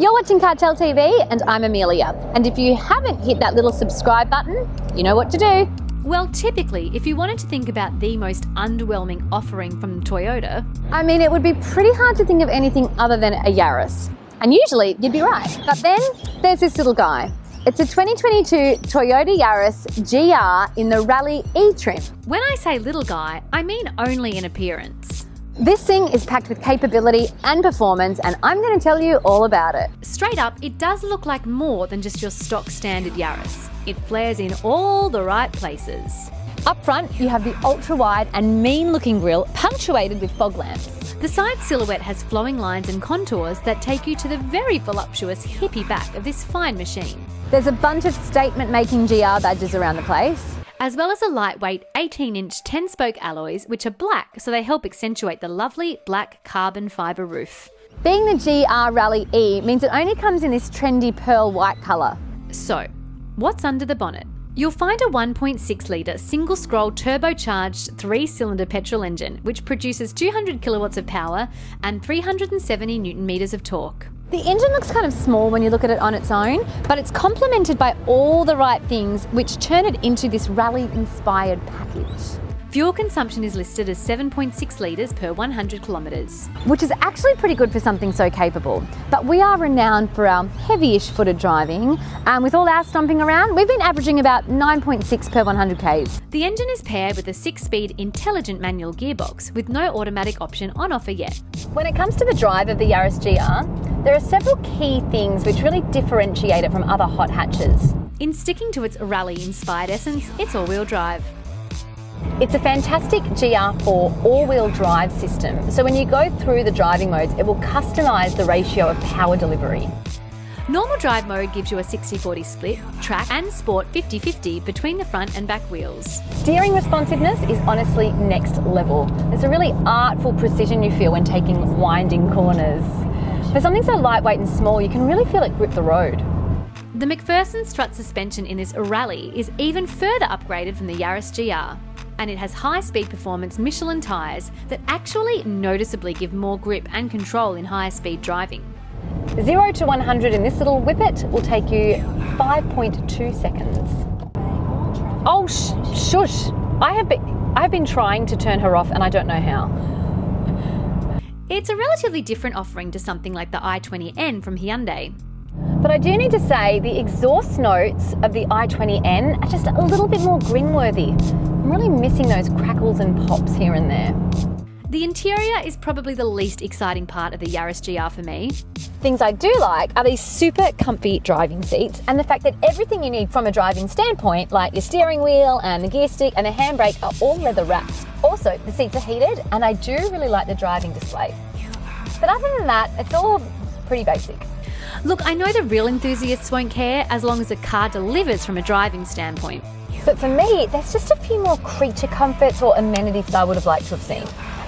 You're watching Cartel TV and I'm Amelia. And if you haven't hit that little subscribe button, you know what to do. Well, typically, if you wanted to think about the most underwhelming offering from Toyota, I mean, it would be pretty hard to think of anything other than a Yaris. And usually you'd be right. But then there's this little guy. It's a 2022 Toyota Yaris GR in the Rally E trim. when I say little guy, I mean only in appearance. This thing is packed with capability and performance, and I'm going to tell you all about it. Straight up, it does look like more than just your stock standard Yaris. It flares in all the right places. Up front, you have the ultra-wide and mean-looking grille punctuated with fog lamps. The side silhouette has flowing lines and contours that take you to the very voluptuous hippie back of this fine machine, There's a bunch of statement-making GR badges around the place. as well as a lightweight 18-inch 10-spoke alloys which are black, so they help accentuate the lovely black carbon fibre roof. Being the GR Rally E means it only comes in this trendy pearl white colour. So, what's under the bonnet? You'll find a 1.6 litre single-scroll turbocharged 3-cylinder petrol engine which produces 200 kilowatts of power and 370 newton metres of torque. The engine looks kind of small when you look at it on its own, but it's complemented by all the right things which turn it into this rally-inspired package. Fuel consumption is listed as 7.6 litres per 100 kilometres. Which is actually pretty good for something so capable. But we are renowned for our heavy-ish footed driving, and with all our stomping around, we've been averaging about 9.6 per 100 k's. The engine is paired with a 6-speed intelligent manual gearbox with no automatic option on offer yet. When it comes to the drive of the Yaris GR, there are several key things which really differentiate it from other hot hatches. In sticking to its rally-inspired essence, it's all-wheel drive. It's a fantastic GR4 all-wheel drive system, so when you go through the driving modes, it will customise the ratio of power delivery. Normal drive mode gives you a 60-40 split, track and sport 50-50 between the front and back wheels. Steering responsiveness is honestly next level. There's a really artful precision you feel when taking winding corners. For something so lightweight and small, you can really feel it grip the road. The McPherson strut suspension in this Rally is even further upgraded from the Yaris GR, and it has high-speed performance Michelin tyres that actually noticeably give more grip and control in higher speed driving. 0 to 100 in this little whippet will take you 5.2 seconds. Oh, shush! I have been trying to turn her off and I don't know how. It's a relatively different offering to something like the i20N from Hyundai. But I do need to say the exhaust notes of the i20N are just a little bit more grin-worthy. I'm really missing those crackles and pops here and there. The interior is probably the least exciting part of the Yaris GR for me. Things I do like are these super comfy driving seats and the fact that everything you need from a driving standpoint, like your steering wheel and the gear stick and the handbrake, are all leather wrapped. Also, the seats are heated and I do really like the driving display. But other than that, it's all pretty basic. Look, I know the real enthusiasts won't care as long as the car delivers from a driving standpoint. But for me, there's just a few more creature comforts or amenities that I would have liked to have seen.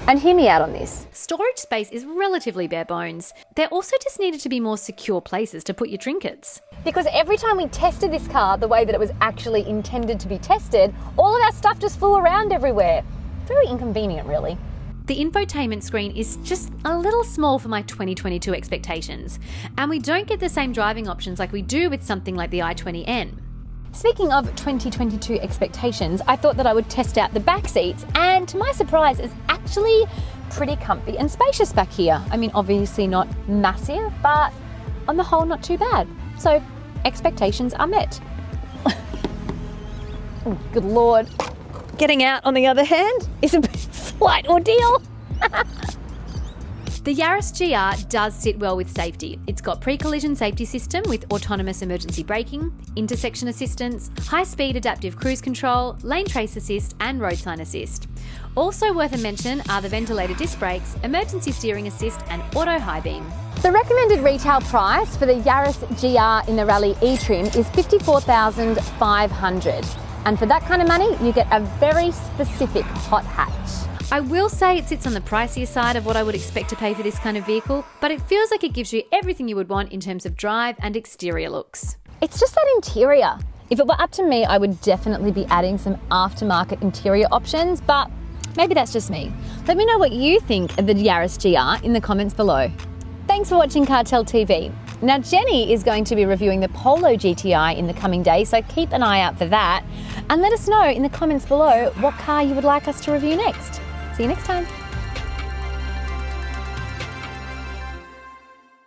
And hear me out on this. Storage space is relatively bare bones. There also just needed to be more secure places to put your trinkets. Because every time we tested this car the way that it was actually intended to be tested, all of our stuff just flew around everywhere. Very inconvenient, really. The infotainment screen is just a little small for my 2022 expectations, and we don't get the same driving options like we do with something like the i20N. Speaking of 2022 expectations, I thought that I would test out the back seats, and to my surprise, it's actually pretty comfy and spacious back here. I mean, obviously not massive, but on the whole, not too bad. So, expectations are met. Oh, good Lord. Getting out, on the other hand, is a slight ordeal. The Yaris GR does sit well with safety. It's got pre-collision safety system with autonomous emergency braking, intersection assistance, high-speed adaptive cruise control, lane trace assist and road sign assist. Also worth a mention are the ventilated disc brakes, emergency steering assist and auto high beam. The recommended retail price for the Yaris GR in the Rally E trim is $54,500. And for that kind of money, you get a very specific hot hatch. I will say it sits on the pricier side of what I would expect to pay for this kind of vehicle, but it feels like it gives you everything you would want in terms of drive and exterior looks. It's just that interior. If it were up to me, I would definitely be adding some aftermarket interior options, but maybe that's just me. Let me know what you think of the Yaris GR in the comments below. Thanks for watching Cartel TV. Now, Jenny is going to be reviewing the Polo GTI in the coming days, so keep an eye out for that. And let us know in the comments below what car you would like us to review next. See you next time.